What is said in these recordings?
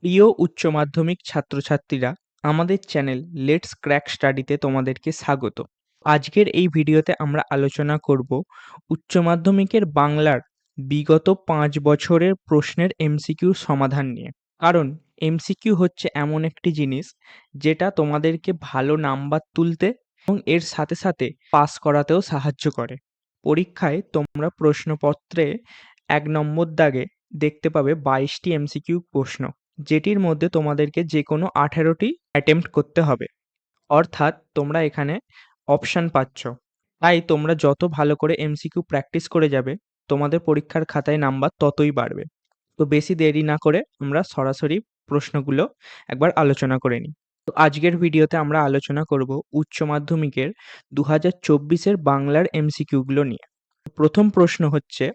প্রিয় উচ্চ মাধ্যমিক ছাত্রছাত্রীরা, আমাদের চ্যানেল লেটস ক্র্যাক স্টাডিতে তোমাদেরকে স্বাগত। আজকের এই ভিডিওতে আমরা আলোচনা করব উচ্চ মাধ্যমিকের বাংলার বিগত 5 বছরের প্রশ্নের এমসিকিউ সমাধান নিয়ে। কারণ এমসিকিউ হচ্ছে এমন একটি জিনিস যেটা তোমাদেরকে ভালো নাম্বার তুলতে এবং এর সাথে সাথে পাস করাতেও সাহায্য করে। পরীক্ষায় তোমরা প্রশ্নপত্রে 1 নম্বর দাগে দেখতে পাবে 22টি এমসিকিউ প্রশ্ন, যেটির মধ্যে তোমাদেরকে যেকোনো 18টি অ্যাটেম্প্ট করতে হবে। অর্থাৎ তোমরা এখানে অপশন পাচ্ছ। তাই তোমরা যত ভালো করে এমসিকিউ প্র্যাকটিস করে যাবে, তোমাদের পরীক্ষার খাতায় নাম্বার ততই বাড়বে। তো বেশি দেরি না করে আমরা সরাসরি প্রশ্নগুলো একবার আলোচনা করে নিই। তো আজকের ভিডিওতে আমরা আলোচনা করব উচ্চ মাধ্যমিকের 2024-এর বাংলার এমসিকিউগুলো নিয়ে। প্রথম প্রশ্ন হচ্ছে,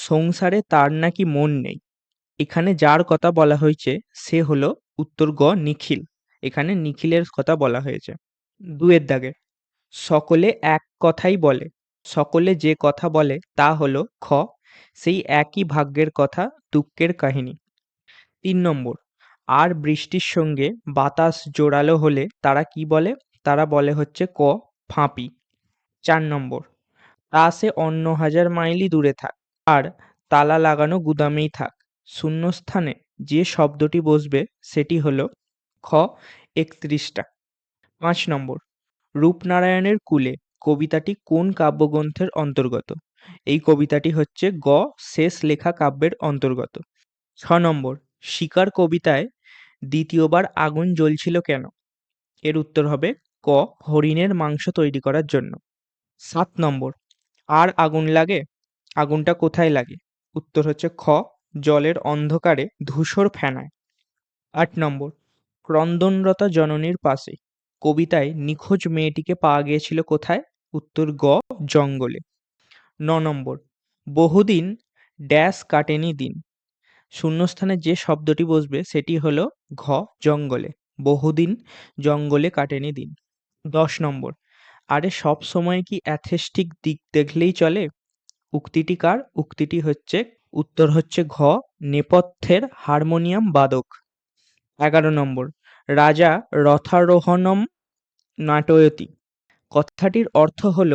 সংসারে তার নাকি মন নেই। এখানে যার কথা বলা হয়েছে সে হলো উত্তর গ নিখিল। এখানে নিখিলের কথা বলা হয়েছে। 2 এর দাগে, সকলে এক কথাই বলে। সকলে যে কথা বলে তা হলো খ, সেই একই ভাগ্যের কথা, দুঃখের কাহিনী। 3 নম্বর, আর বৃষ্টির সঙ্গে বাতাস জোরালো হলে তারা কি বলে? তারা বলে হচ্ছে ক, ফাঁপি। 4 নম্বর, তা সে অন্য 1000 মাইলই দূরে থাক, আর তালা লাগানো গুদামেই থাক, শূন্যস্থানে যে শব্দটি বসবে সেটি হলো খ, 31টা। 5 নম্বর, রূপনারায়ণের কূলে কবিতাটি কোন কাব্যগ্রন্থের অন্তর্গত? এই কবিতাটি হচ্ছে গ, শেষ লেখা কাব্যের অন্তর্গত। 6 নম্বর, শিকার কবিতায় দ্বিতীয়বার আগুন জ্বলছিল কেন? এর উত্তর হবে ক, হরিণের মাংস তৈরি করার জন্য। 7 নম্বর, আর আগুন লাগে, আগুনটা কোথায় লাগে? উত্তর হচ্ছে খ, জলের অন্ধকারে ধূসর ফেনায়। 8 নম্বর, ক্রন্দনরতা জননীর পাশে কবিতায় নিখোঁজ মেয়েটিকে পাওয়া গিয়েছিল কোথায়? উত্তর গ, জঙ্গলে। 9 নম্বর, বহুদিন ড্যাশ কাটেনি দিন, শূন্যস্থানে যে শব্দটি বসবে সেটি হলো ঘ, জঙ্গলে। বহুদিন জঙ্গলে কাটেনি দিন। 10 নম্বর, আরে সব সময় কি অ্যাথেস্টিক দিক দেখলেই চলে? উক্তিটি কার? উক্তিটি হচ্ছে উত্তর হচ্ছে ঘ, নেপথ্যের হারমোনিয়াম বাদক। 11 নম্বর, রাজা রথারোহণম নাটয়তি, কথাটির অর্থ হল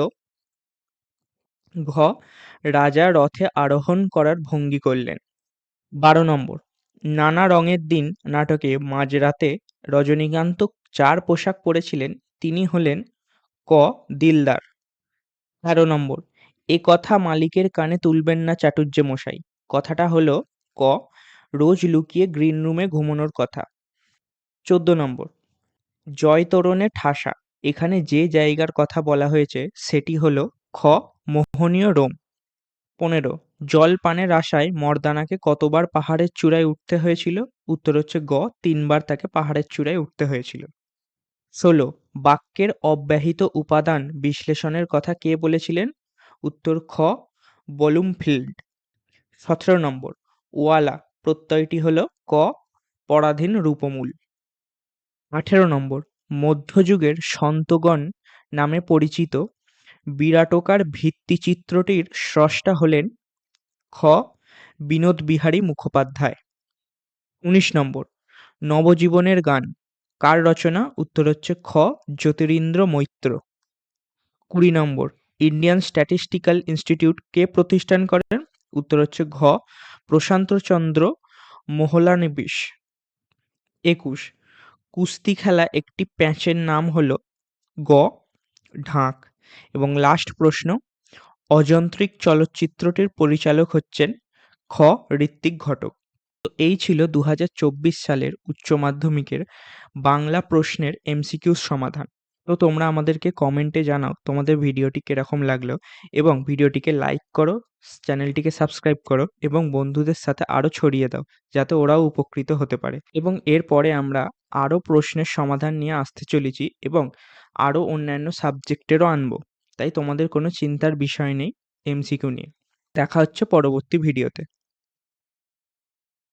ঘ, রাজা রথে আরোহণ করার ভঙ্গি করলেন। 12 নম্বর, নানা রঙের দিন নাটকে মাঝরাতে রজনীকান্ত যার পোশাক পরেছিলেন তিনি হলেন ক, দিলদার। 13 নম্বর, এ কথা মালিকের কানে তুলবেন না চাটুজ্জে মশাই, কথাটা হলো ক, রোজ লুকিয়ে গ্রিন রুমে ঘুমানোর কথা। 14 নম্বর, জয় তোরণে ঠাসা, এখানে যে জায়গার কথা বলা হয়েছে সেটি হলো খ, মোহনীয় রোম। 15, জল পানের আশায় মর্দানাকে কতবার পাহাড়ের চূড়ায় উঠতে হয়েছিল? উত্তর হচ্ছে গ, 3 বার তাকে পাহাড়ের চূড়ায় উঠতে হয়েছিল। 16, বাক্যের অব্যাহত উপাদান বিশ্লেষণের কথা কে বলেছিলেন? উত্তর খ, ব্লুমফিল্ড। 17 নম্বর, ওয়ালা প্রত্যয়টি হলো ক, পরাধীন রূপমূল। 18 নম্বর, মধ্যযুগের সন্তগণ নামে পরিচিত বিরাটকার ভিত্তিচিত্রটির স্রষ্টা হলেন খ, বিনোদ বিহারী মুখোপাধ্যায়। 19 নম্বর, নবজীবনের গান কার রচনা? উত্তর হচ্ছে খ, জ্যোতিরিন্দ্র মৈত্র। 20 নম্বর, ইন্ডিয়ান স্ট্যাটিস্টিক্যাল ইনস্টিটিউট কে প্রতিষ্ঠান করেন? উত্তর হচ্ছে ঘ, প্রশান্তচন্দ্র মোহলানবিশ। 21, কুস্তি খেলা একটি প্যাঁচের নাম হলো গ, ঢাক। এবং লাস্ট প্রশ্ন, অযন্ত্রিক চলচ্চিত্রটির পরিচালক হচ্ছেন খ, ঋত্বিক ঘটক। তো এই ছিল 2024 সালের উচ্চ মাধ্যমিকের বাংলা প্রশ্নের এমসিকিউ সমাধান। তো তোমরা আমাদেরকে কমেন্টে জানাও তোমাদের ভিডিওটি কিরকম লাগলো, এবং ভিডিওটিকে লাইক করো, চ্যানেলটিকে সাবস্ক্রাইব করো এবং বন্ধুদের সাথে আরও ছড়িয়ে দাও যাতে ওরাও উপকৃত হতে পারে। এবং এরপরে আমরা আরও প্রশ্নের সমাধান নিয়ে আসতে চলেছি এবং আরও অন্যান্য সাবজেক্টেরও আনবো। তাই তোমাদের কোনো চিন্তার বিষয় নেই এমসিকিউ নিয়ে। দেখা হচ্ছে পরবর্তী ভিডিওতে।